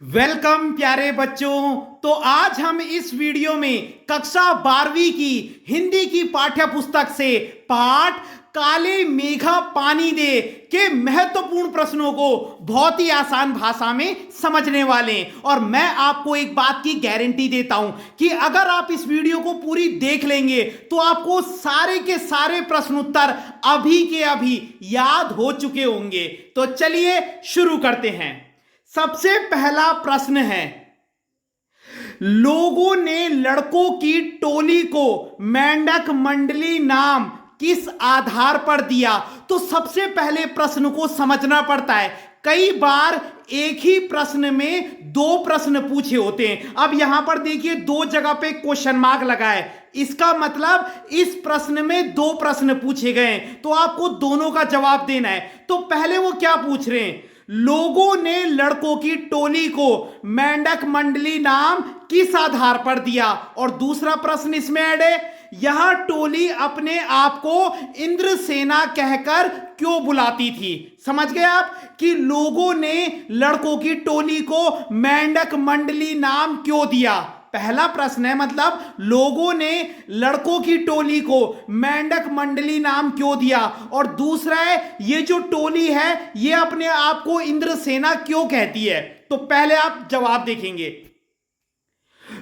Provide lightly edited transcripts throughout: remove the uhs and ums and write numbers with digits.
Welcome प्यारे बच्चों। तो आज हम इस वीडियो में कक्षा 12वीं की हिंदी की पाठ्य पुस्तक से पाठ काले मेघा पानी दे के महत्वपूर्ण प्रश्नों को बहुत ही आसान भाषा में समझने वाले हैं। और मैं आपको एक बात की गारंटी देता हूं कि अगर आप इस वीडियो को पूरी देख लेंगे तो आपको सारे के सारे प्रश्न उत्तर अभी के अभी याद हो चुके होंगे। तो चलिए शुरू करते हैं। सबसे पहला प्रश्न है, लोगों ने लड़कों की टोली को मेंढक मंडली नाम किस आधार पर दिया? तो सबसे पहले प्रश्न को समझना पड़ता है। कई बार एक ही प्रश्न में दो प्रश्न पूछे होते हैं। अब यहां पर देखिए दो जगह पे क्वेश्चन मार्क लगा है, इसका मतलब इस प्रश्न में दो प्रश्न पूछे गए हैं, तो आपको दोनों का जवाब देना है। तो पहले वो क्या पूछ रहे हैं, लोगों ने लड़कों की टोली को मेंढक मंडली नाम किस आधार पर दिया? और दूसरा प्रश्न इसमें ऐड है, यह टोली अपने आप को इंद्रसेना कहकर क्यों बुलाती थी? समझ गए आप कि लोगों ने लड़कों की टोली को मेंढक मंडली नाम क्यों दिया? पहला प्रश्न है, मतलब लोगों ने लड़कों की टोली को मेंढक मंडली नाम क्यों दिया? और दूसरा है, ये जो टोली है ये अपने आप को इंद्रसेना क्यों कहती है? तो पहले आप जवाब देखेंगे।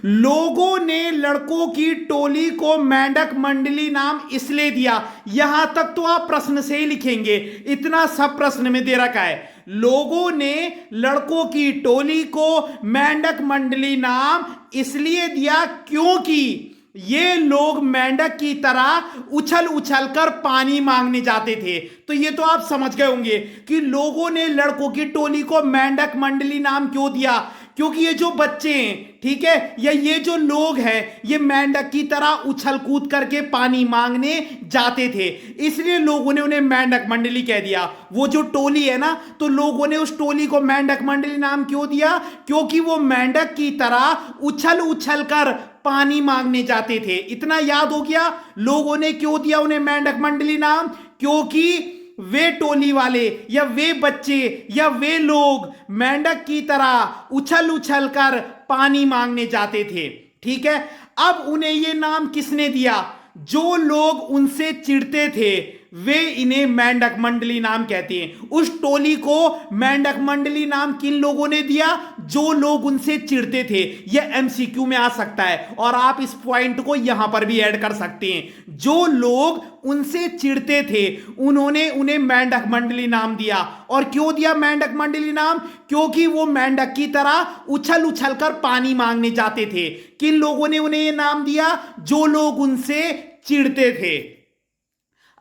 लोगों ने लड़कों की टोली को मेंढक मंडली नाम इसलिए दिया, यहां तक तो आप प्रश्न से ही लिखेंगे, इतना सब प्रश्न में दे रखा है। लोगों ने लड़कों की टोली को मेंढक मंडली नाम इसलिए दिया क्योंकि ये लोग मेंढक की तरह उछल उछल कर पानी मांगने जाते थे। तो ये तो आप समझ गए होंगे कि लोगों ने लड़कों की टोली को मेंढक मंडली नाम क्यों दिया, क्योंकि ये जो बच्चे हैं, ठीक है, या ये जो लोग हैं, ये मेंढक की तरह उछल कूद करके पानी मांगने जाते थे, इसलिए लोगों ने उन्हें मेंढक मंडली कह दिया। वो जो टोली है ना, तो लोगों ने उस टोली को मेंढक मंडली नाम क्यों दिया? क्योंकि वो मेंढक की तरह उछल उछल कर पानी मांगने जाते थे। इतना याद हो गया, लोगों ने क्यों दिया उन्हें मेंढक मंडली नाम? क्योंकि वे टोली वाले या वे बच्चे या वे लोग मेंढक की तरह उछल उछल कर पानी मांगने जाते थे। ठीक है, अब उन्हें यह नाम किसने दिया? जो लोग उनसे चिढ़ते थे वे इन्हें मेंढक मंडली नाम कहते हैं। उस टोली को मेंढक मंडली नाम किन लोगों ने दिया? जो लोग उनसे चिढ़ते थे। यह एमसीक्यू में आ सकता है और आप इस पॉइंट को यहां पर भी ऐड कर सकते हैं। जो लोग उनसे चिढ़ते थे उन्होंने उन्हें मेंढक मंडली नाम दिया। और क्यों दिया मेंढक मंडली नाम? क्योंकि वो मेंढक की तरह उछल उछल कर पानी मांगने जाते थे। किन लोगों ने उन्हें यह नाम दिया? जो लोग उनसे चिढ़ते थे।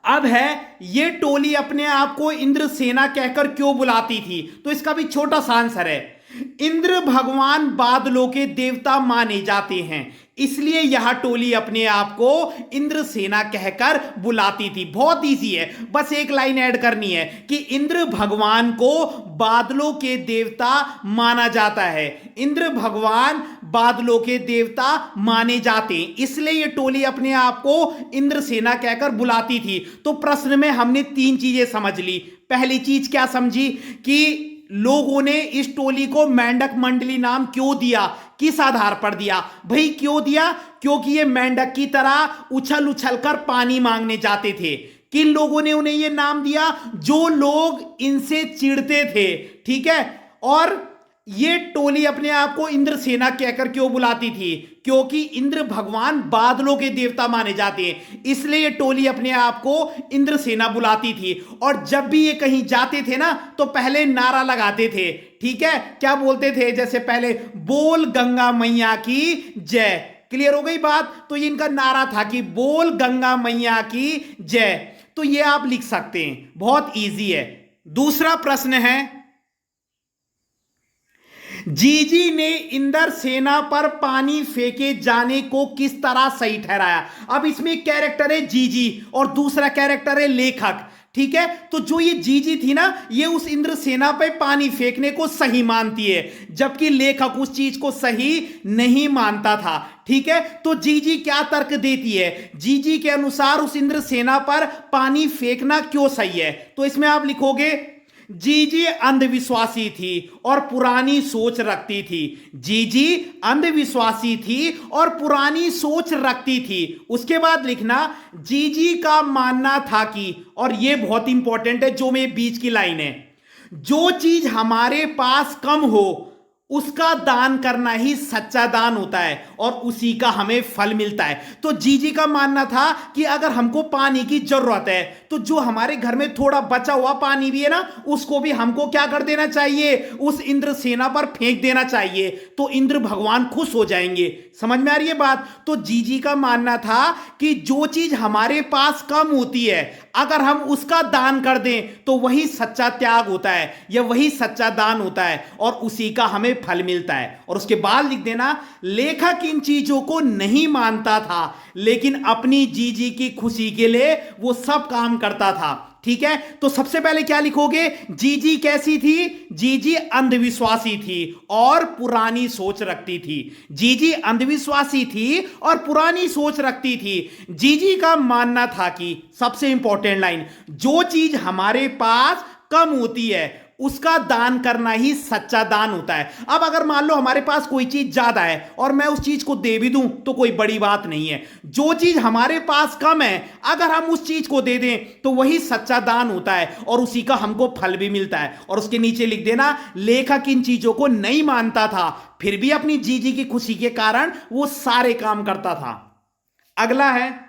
अब है, ये टोली अपने आप को इंद्रसेना कहकर क्यों बुलाती थी? तो इसका भी छोटा सा आंसर है, इंद्र भगवान बादलों के देवता माने जाते हैं, इसलिए यह टोली अपने आप को इंद्रसेना कहकर बुलाती थी। बहुत इजी है, बस एक लाइन ऐड करनी है कि इंद्र भगवान को बादलों के देवता माना जाता है। इंद्र भगवान बादलों के देवता माने जाते हैं, इसलिए यह टोली अपने आप को इंद्रसेना कहकर बुलाती थी। तो प्रश्न में हमने तीन चीजें समझ ली। पहली चीज क्या समझी कि लोगों ने इस टोली को मेंढक मंडली नाम क्यों दिया, किस आधार पर दिया? भाई क्यों दिया? क्योंकि ये मेंढक की तरह उछल उछल कर पानी मांगने जाते थे। किन लोगों ने उन्हें यह नाम दिया? जो लोग इनसे चिढ़ते थे। ठीक है, और ये टोली अपने आप को इंद्रसेना कहकर क्यों बुलाती थी? क्योंकि इंद्र भगवान बादलों के देवता माने जाते हैं, इसलिए ये टोली अपने आप को इंद्रसेना बुलाती थी। और जब भी ये कहीं जाते थे ना, तो पहले नारा लगाते थे। ठीक है, क्या बोलते थे? जैसे पहले बोल गंगा मैया की जय। क्लियर हो गई बात? तो ये इनका नारा था कि बोल गंगा मैया की जय। तो ये आप लिख सकते हैं, बहुत इजी है। दूसरा प्रश्न है, जीजी ने इंद्र सेना पर पानी फेंके जाने को किस तरह सही ठहराया? अब इसमें एक कैरेक्टर है जीजी और दूसरा कैरेक्टर है लेखक। ठीक है, तो जो ये जीजी थी ना, ये उस इंद्र सेना पे पानी फेंकने को सही मानती है, जबकि लेखक उस चीज को सही नहीं मानता था। ठीक है, तो जीजी क्या तर्क देती है? जीजी के अनुसार उस इंद्र सेना पर पानी फेंकना क्यों सही है? तो इसमें आप लिखोगे, जीजी अंधविश्वासी थी और पुरानी सोच रखती थी। जीजी अंधविश्वासी थी और पुरानी सोच रखती थी। उसके बाद लिखना, जीजी का मानना था कि, और यह बहुत इंपॉर्टेंट है, जो में बीच की लाइन है, जो चीज हमारे पास कम हो उसका दान करना ही सच्चा दान होता है और उसी का हमें फल मिलता है। तो जीजी का मानना था कि अगर हमको पानी की जरूरत है तो जो हमारे घर में थोड़ा बचा हुआ पानी भी है ना, उसको भी हमको क्या कर देना चाहिए, उस इंद्र सेना पर फेंक देना चाहिए, तो इंद्र भगवान खुश हो जाएंगे। समझ में आ रही है बात? तो जीजी का मानना था कि जो चीज हमारे पास कम होती है अगर हम उसका दान कर दें तो वही सच्चा त्याग होता है या वही सच्चा दान होता है और उसी का हमें फल मिलता है। और उसके बाद लिख देना, लेखक इन चीजों को नहीं मानता था लेकिन अपनी जीजी की खुशी के लिए वो सब काम करता था। ठीक है, तो सबसे पहले क्या लिखोगे, जीजी कैसी थी? जीजी अंधविश्वासी थी और पुरानी सोच रखती थी। जीजी अंधविश्वासी थी और पुरानी सोच रखती थी। जीजी का मानना था कि, सबसे इंपॉर्टेंट लाइन, जो चीज हमारे पास कम होती है उसका दान करना ही सच्चा दान होता है। अब अगर मान लो हमारे पास कोई चीज ज्यादा है और मैं उस चीज को दे भी दूं तो कोई बड़ी बात नहीं है। जो चीज हमारे पास कम है अगर हम उस चीज को दे दें तो वही सच्चा दान होता है और उसी का हमको फल भी मिलता है। और उसके नीचे लिख देना, लेखक इन चीजों को नहीं मानता था फिर भी अपनी जीजी की खुशी के कारण वो सारे काम करता था। अगला है,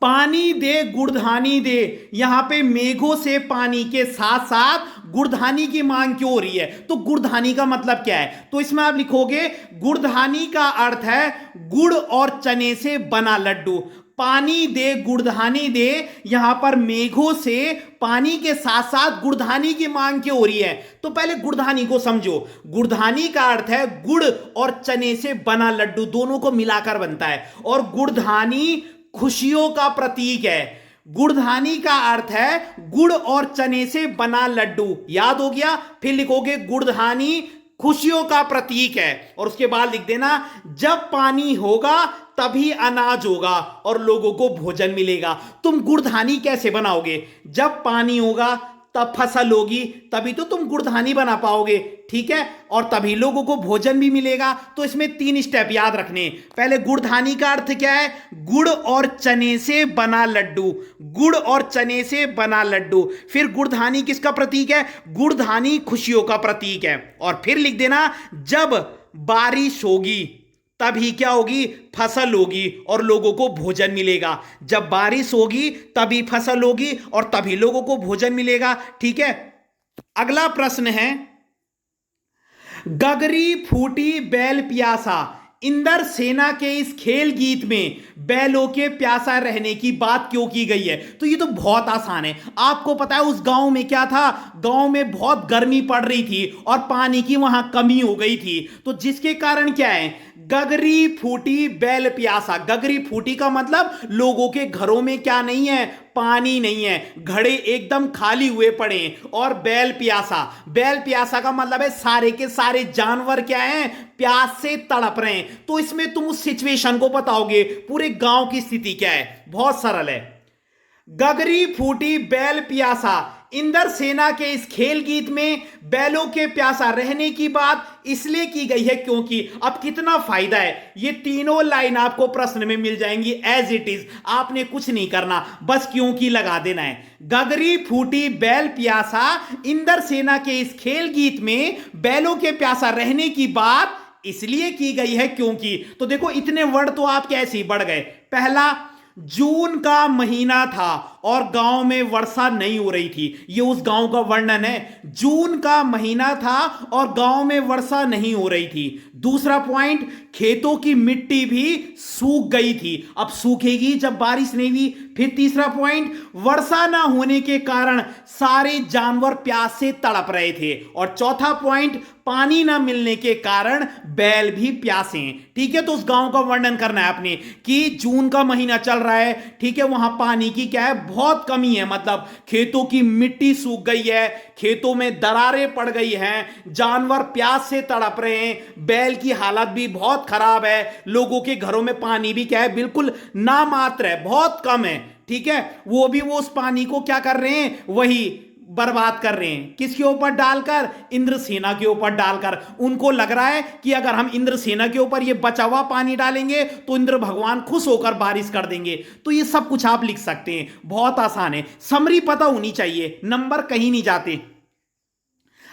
पानी दे गुड़धानी दे। यहां पे मेघों से पानी के साथ साथ गुड़धानी की मांग क्यों हो रही है? तो गुड़धानी का मतलब क्या है? तो इसमें आप लिखोगे, गुड़धानी का अर्थ है गुड़ और चने से बना लड्डू। पानी दे गुड़धानी दे, यहां पर मेघों से पानी के साथ साथ गुड़धानी की मांग क्यों हो रही है? तो पहले गुड़धानी को समझो। गुड़धानी का अर्थ है गुड़ और चने से बना लड्डू, दोनों को मिलाकर बनता है। और गुड़धानी खुशियों का प्रतीक है। गुड़धानी का अर्थ है गुड़ और चने से बना लड्डू। याद हो गया? फिर लिखोगे, गुड़धानी खुशियों का प्रतीक है। और उसके बाद लिख देना, जब पानी होगा तभी अनाज होगा और लोगों को भोजन मिलेगा। तुम गुड़धानी कैसे बनाओगे? जब पानी होगा तब फसल होगी, तभी तो तुम गुड़धानी बना पाओगे। ठीक है, और तभी लोगों को भोजन भी मिलेगा। तो इसमें 3 स्टेप याद रखने। पहले गुड़धानी का अर्थ क्या है? गुड़ और चने से बना लड्डू। गुड़ और चने से बना लड्डू। फिर गुड़धानी किसका प्रतीक है? गुड़धानी खुशियों का प्रतीक है। और फिर लिख देना, जब बारिश होगी तभी क्या होगी? फसल होगी और लोगों को भोजन मिलेगा। जब बारिश होगी तभी फसल होगी और तभी लोगों को भोजन मिलेगा। ठीक है, अगला प्रश्न है, गगरी फूटी बैल प्यासा। इंदर सेना के इस खेल गीत में बैलों के प्यासा रहने की बात क्यों की गई है? तो ये तो बहुत आसान है। आपको पता है उस गांव में क्या था? गांव में बहुत गर्मी पड़ रही थी और पानी की वहां कमी हो गई थी। तो जिसके कारण क्या है? गगरी फूटी बैल प्यासा। गगरी फूटी का मतलब लोगों के घरों में क्या नहीं है? पानी नहीं है, घड़े एकदम खाली हुए पड़े हैं। और बैल प्यासा, बैल प्यासा का मतलब है सारे के सारे जानवर क्या हैं? प्यास से तड़प रहे हैं। तो इसमें तुम उस सिचुएशन को बताओगे, पूरे गांव की स्थिति क्या है? बहुत सरल है। गगरी फूटी बैल प्यासा, इंदर सेना के इस खेल गीत में बैलों के प्यासा रहने की बात इसलिए की गई है क्योंकि। अब कितना फायदा है, ये तीनों लाइन आपको प्रश्न में मिल जाएंगी एज इट इज। आपने कुछ नहीं करना, बस क्योंकि लगा देना है। गगरी फूटी बैल प्यासा, इंदर सेना के इस खेल गीत में बैलों के प्यासा रहने की बात इसलिए की गई है क्योंकि। तो देखो इतने वर्ड तो आपके ऐसे ही बढ़ गए। पहला, जून का महीना था और गांव में वर्षा नहीं हो रही थी। ये उस गांव का वर्णन है। जून का महीना था और गांव में वर्षा नहीं हो रही थी। दूसरा पॉइंट, खेतों की मिट्टी भी सूख गई थी। अब सूखेगी जब बारिश नहीं हुई। फिर तीसरा पॉइंट, वर्षा ना होने के कारण सारे जानवर प्यास से तड़प रहे थे। और चौथा पॉइंट, पानी ना मिलने के कारण बैल भी प्यासे हैं। ठीक है, तो उस गांव का वर्णन करना है आपने कि जून का महीना चल रहा है। ठीक है, वहां पानी की क्या है? बहुत कमी है। मतलब खेतों की मिट्टी सूख गई है, खेतों में दरारें पड़ गई हैं, जानवर प्यास से तड़प रहे हैं, बैल की हालत भी बहुत खराब है, लोगों के घरों में पानी भी क्या है? बिल्कुल नामात्र है, बहुत कम है। ठीक है, वो भी वो उस पानी को क्या कर रहे हैं? वही बर्बाद कर रहे हैं। किसके ऊपर डालकर? इंद्रसेना के ऊपर डालकर। उनको लग रहा है कि अगर हम इंद्रसेना के ऊपर ये बचा हुआ पानी डालेंगे तो इंद्र भगवान खुश होकर बारिश कर देंगे। तो ये सब कुछ आप लिख सकते हैं, बहुत आसान है, समरी पता होनी चाहिए, नंबर कहीं नहीं जाते।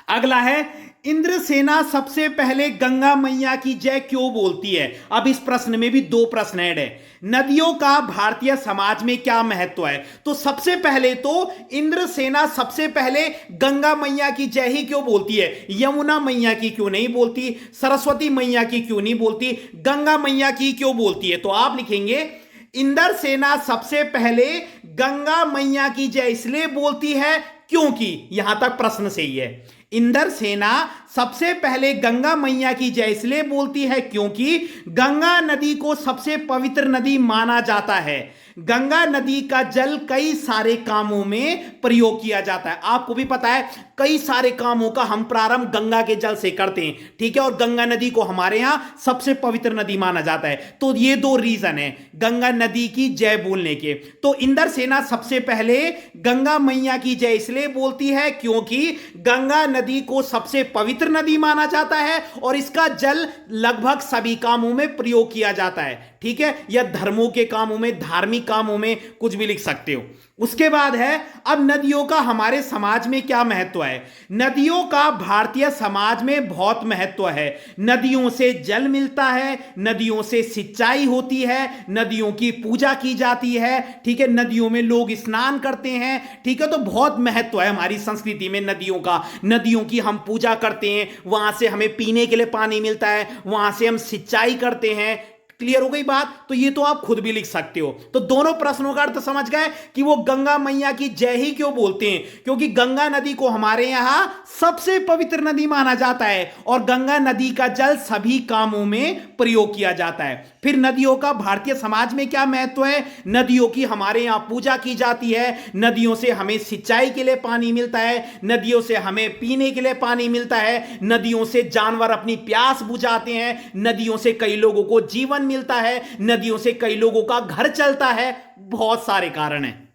अगला है, इंद्रसेना सबसे पहले गंगा मैया की जय क्यों बोलती है? अब इस प्रश्न में भी दो प्रश्न ऐड है। नदियों का भारतीय समाज में क्या महत्व है? तो सबसे पहले तो इंद्रसेना सबसे पहले गंगा मैया की जय ही क्यों बोलती है? यमुना मैया की क्यों नहीं बोलती? सरस्वती मैया की क्यों नहीं बोलती? गंगा मैया की क्यों बोलती है? तो आप लिखेंगे, इंद्रसेना सबसे पहले गंगा मैया की जय इसलिए बोलती है क्योंकि, यहां तक प्रश्न सही है, इंद्रसेना सबसे पहले गंगा मैया की जय इसलिए बोलती है क्योंकि गंगा नदी को सबसे पवित्र नदी माना जाता है। गंगा नदी का जल कई सारे कामों में प्रयोग किया जाता है। आपको भी पता है कई सारे कामों का हम प्रारंभ गंगा के जल से करते हैं, ठीक है, और गंगा नदी को हमारे यहां सबसे पवित्र नदी माना जाता है। तो ये दो रीजन है गंगा नदी की जय बोलने के। तो इंद्रसेना सबसे पहले गंगा मैया की जय इसलिए बोलती है क्योंकि गंगा नदी को सबसे पवित्र नदी माना जाता है और इसका जल लगभग सभी कामों में प्रयोग किया जाता है, ठीक है, या धर्मों के कामों में, धार्मिक कामों में, कुछ भी लिख सकते हो। उसके बाद है, अब नदियों का हमारे समाज में क्या महत्व है? नदियों का भारतीय समाज में बहुत महत्व है। नदियों से जल मिलता है, नदियों से सिंचाई होती है, नदियों की पूजा की जाती है, ठीक है, नदियों में लोग स्नान करते हैं, ठीक है, तो बहुत महत्व है हमारी संस्कृति में नदियों का। नदियों की हम पूजा करते हैं, वहां से हमें पीने के लिए पानी मिलता है, वहां से हम सिंचाई करते हैं। क्लियर हो गई बात? तो ये तो आप खुद भी लिख सकते हो। तो दोनों प्रश्नों का अर्थ समझ गए कि वो गंगा मैया की जय ही क्यों बोलते हैं, क्योंकि गंगा नदी को हमारे यहां सबसे पवित्र नदी माना जाता है और गंगा नदी का जल सभी कामों में प्रयोग किया जाता है। फिर नदियों का भारतीय समाज में क्या महत्व है? नदियों की हमारे यहां पूजा की जाती है, नदियों से हमें सिंचाई के लिए पानी मिलता है, नदियों से हमें पीने के लिए पानी मिलता है, नदियों से जानवर अपनी प्यास बुझाते हैं, नदियों से कई लोगों को जीवन मिलता है, नदियों से कई लोगों का घर चलता है, बहुत सारे कारण हैं।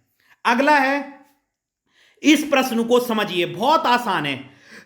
अगला है, इस प्रश्न को समझिए, बहुत आसान है।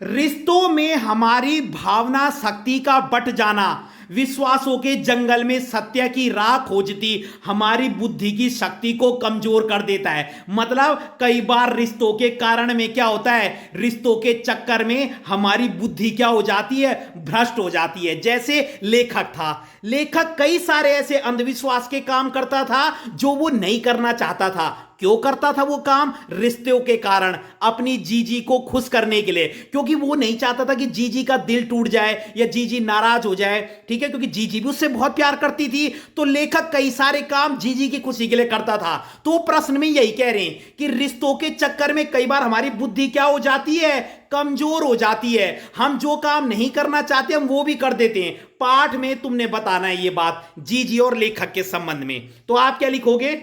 रिश्तों में हमारी भावना शक्ति का बट जाना विश्वासों के जंगल में सत्य की राह खोजती हमारी बुद्धि की शक्ति को कमजोर कर देता है। मतलब कई बार रिश्तों के कारण में क्या होता है, रिश्तों के चक्कर में हमारी बुद्धि क्या हो जाती है, भ्रष्ट हो जाती है। जैसे लेखक था, लेखक कई सारे ऐसे अंधविश्वास के काम करता था जो वो नहीं करना चाहता था। क्यों करता था वो काम? रिश्तों के कारण, अपनी जीजी को खुश करने के लिए, क्योंकि वो नहीं चाहता था कि जीजी का दिल टूट जाए या जीजी नाराज हो जाए, ठीक है, क्योंकि जीजी भी उससे बहुत प्यार करती थी। तो लेखक कई सारे काम जीजी की खुशी के लिए करता था। तो प्रश्न में यही कह रहे हैं कि रिश्तों के चक्कर में कई बार हमारी बुद्धि क्या हो जाती है, कमजोर हो जाती है। हम जो काम नहीं करना चाहते हम वो भी कर देते हैं। पाठ में तुमने बताना है ये बात जीजी और लेखक के संबंध में। तो आप क्या लिखोगे?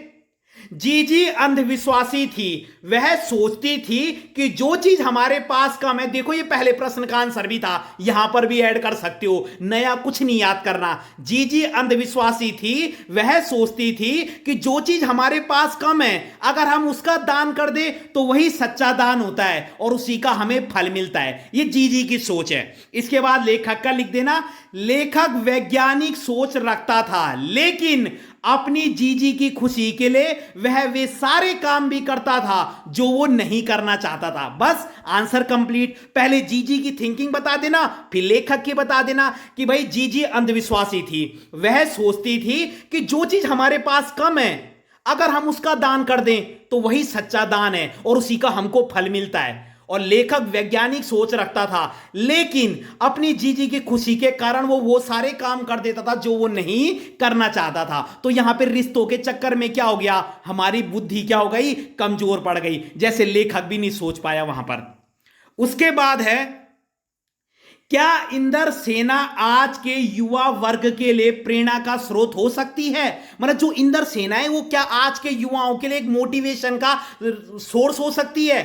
जीजी अंधविश्वासी थी, वह सोचती थी कि जो चीज हमारे पास कम है, देखो ये पहले प्रश्न का आंसर भी था, यहां पर भी ऐड कर सकते हो, नया कुछ नहीं याद करना। जीजी अंधविश्वासी थी, वह सोचती थी कि जो चीज हमारे पास कम है अगर हम उसका दान कर दे तो वही सच्चा दान होता है और उसी का हमें फल मिलता है। ये जीजी की सोच है। इसके बाद लेखक का लिख देना, लेखक वैज्ञानिक सोच रखता था लेकिन अपनी जीजी की खुशी के लिए वह वे सारे काम भी करता था जो वो नहीं करना चाहता था। बस आंसर कंप्लीट। पहले जीजी की थिंकिंग बता देना, फिर लेखक की बता देना कि भाई जीजी अंधविश्वासी थी, वह सोचती थी कि जो चीज हमारे पास कम है अगर हम उसका दान कर दें तो वही सच्चा दान है और उसी का हमको फल मिलता है। और लेखक वैज्ञानिक सोच रखता था लेकिन अपनी जीजी की खुशी के कारण वो सारे काम कर देता था जो वो नहीं करना चाहता था। तो यहां पे रिश्तों के चक्कर में क्या हो गया, हमारी बुद्धि क्या हो गई, कमजोर पड़ गई, जैसे लेखक भी नहीं सोच पाया वहां पर। उसके बाद है, क्या इंद्रसेना आज के युवा वर्ग के लिए प्रेरणा का स्रोत हो सकती है? मतलब जो इंद्रसेना है वो क्या आज के युवाओं के लिए एक मोटिवेशन का सोर्स हो सकती है?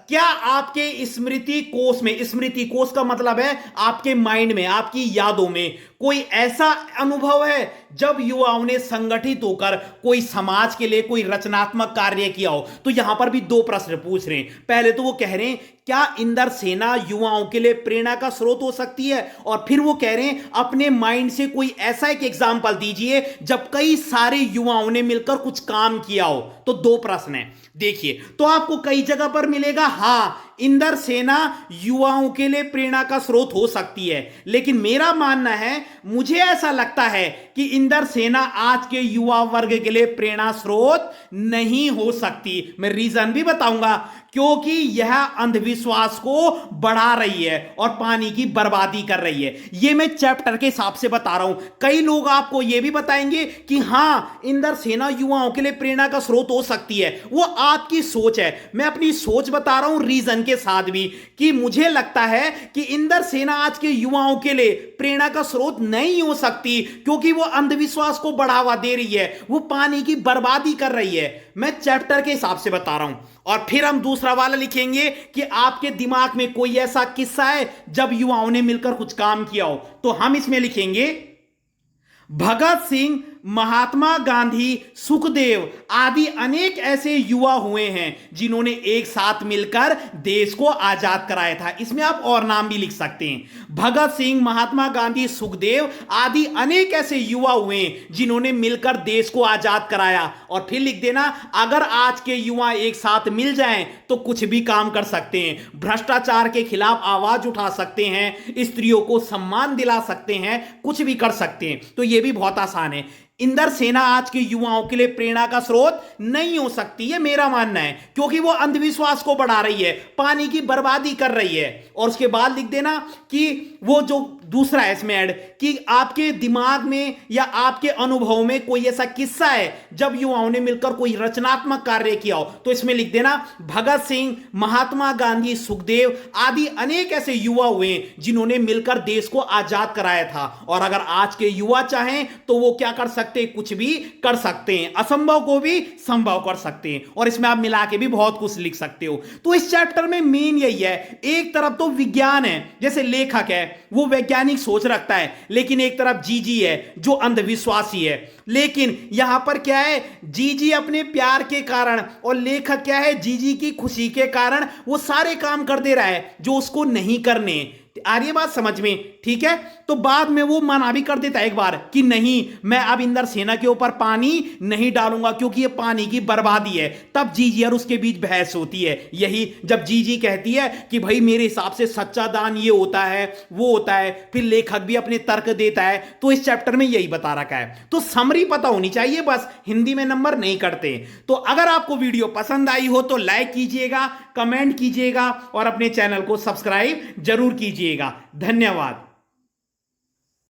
क्या आपके स्मृति कोश में, स्मृति कोश का मतलब है आपके माइंड में, आपकी यादों में कोई ऐसा अनुभव है जब युवाओं ने संगठित होकर कोई समाज के लिए कोई रचनात्मक कार्य किया हो? तो यहां पर भी दो प्रश्न पूछ रहे हैं। पहले तो वो कह रहे हैं क्या इंदर सेना युवाओं के लिए प्रेरणा का स्रोत हो सकती है, और फिर वो कह रहे हैं अपने माइंड से कोई ऐसा एक एग्जाम्पल दीजिए जब कई सारे युवाओं ने मिलकर कुछ काम किया हो। तो दो प्रश्न है, देखिए तो आपको कई जगह पर मिलेगा हां इंदर सेना युवाओं के लिए प्रेरणा का स्रोत हो सकती है, लेकिन मेरा मानना है, मुझे ऐसा लगता है कि इंदर सेना आज के युवा वर्ग के लिए प्रेरणा स्रोत नहीं हो सकती। मैं रीजन भी बताऊंगा, क्योंकि यह अंधविश्वास को बढ़ा रही है और पानी की बर्बादी कर रही है। यह मैं चैप्टर के हिसाब से बता रहा हूं। कई लोग आपको यह भी बताएंगे कि हां इंदर सेना युवाओं के लिए प्रेरणा का स्रोत हो सकती है, वो आपकी सोच है। मैं अपनी सोच बता रहा हूं रीजन के साथ भी, कि मुझे लगता है कि इंदर सेना आज के युवाओं के लिए प्रेरणा का स्रोत नहीं हो सकती, क्योंकि वो अंधविश्वास को बढ़ावा दे रही है, वो पानी की बर्बादी कर रही है। मैं चैप्टर के हिसाब से बता रहा हूं। और फिर हम दूसरा वाला लिखेंगे कि आपके दिमाग में कोई ऐसा किस्सा है जब युवाओं ने मिलकर कुछ काम किया हो। तो हम इसमें लिखेंगे भगत सिंह, महात्मा गांधी, सुखदेव आदि अनेक ऐसे युवा हुए हैं जिन्होंने एक साथ मिलकर देश को आजाद कराया था। इसमें आप और नाम भी लिख सकते हैं। भगत सिंह, महात्मा गांधी, सुखदेव आदि अनेक ऐसे युवा हुए हैं जिन्होंने मिलकर देश को आजाद कराया। और फिर लिख देना अगर आज के युवा एक साथ मिल जाएं तो कुछ भी काम कर सकते हैं, भ्रष्टाचार के खिलाफ आवाज उठा सकते हैं, स्त्रियों को सम्मान दिला सकते हैं, कुछ भी कर सकते हैं। तो यह भी बहुत आसान है। इंदर सेना आज के युवाओं के लिए प्रेरणा का स्रोत नहीं हो सकती है, मेरा मानना है, क्योंकि वो अंधविश्वास को बढ़ा रही है, पानी की बर्बादी कर रही है। और उसके बाद लिख देना कि वो जो दूसरा है इसमें ऐड, कि आपके दिमाग में या आपके अनुभव में कोई ऐसा किस्सा है जब युवाओं ने मिलकर कोई रचनात्मक कार्य किया हो। तो इसमें लिख देना भगत सिंह, महात्मा गांधी, सुखदेव आदि अनेक ऐसे युवा हुए जिन्होंने मिलकर देश को आजाद कराया था। और अगर आज के युवा चाहें तो वो क्या कर सकते, कुछ भी कर सकते हैं, असंभव को भी संभव कर सकते हैं। और इसमें आप मिला के भी बहुत कुछ लिख सकते हो। तो इस चैप्टर में मेन यही है, एक तरफ तो विज्ञान है, जैसे लेखक है वो वैज्ञानिक सोच रखता है, लेकिन एक तरफ जीजी है जो अंधविश्वासी है। लेकिन यहां पर क्या है, जीजी अपने प्यार के कारण और लेखक क्या है, जीजी की खुशी के कारण वो सारे काम कर दे रहा है जो उसको नहीं करने। आ रही है बात समझ में? ठीक है। तो बाद में वो मना भी कर देता है एक बार कि नहीं मैं अब इंदर सेना के ऊपर पानी नहीं डालूंगा क्योंकि ये पानी की बर्बादी है। तब जीजी और उसके बीच बहस होती है। यही जब जीजी कहती है कि भाई मेरे हिसाब से सच्चा दान ये होता है वो होता है, फिर लेखक भी अपने तर्क देता है। तो इस चैप्टर में यही बता रखा है। तो समरी पता होनी चाहिए, बस हिंदी में नंबर नहीं कटते। तो अगर आपको वीडियो पसंद आई हो तो लाइक कीजिएगा, कमेंट कीजिएगा और अपने चैनल को सब्सक्राइब जरूर कीजिएगा। धन्यवाद।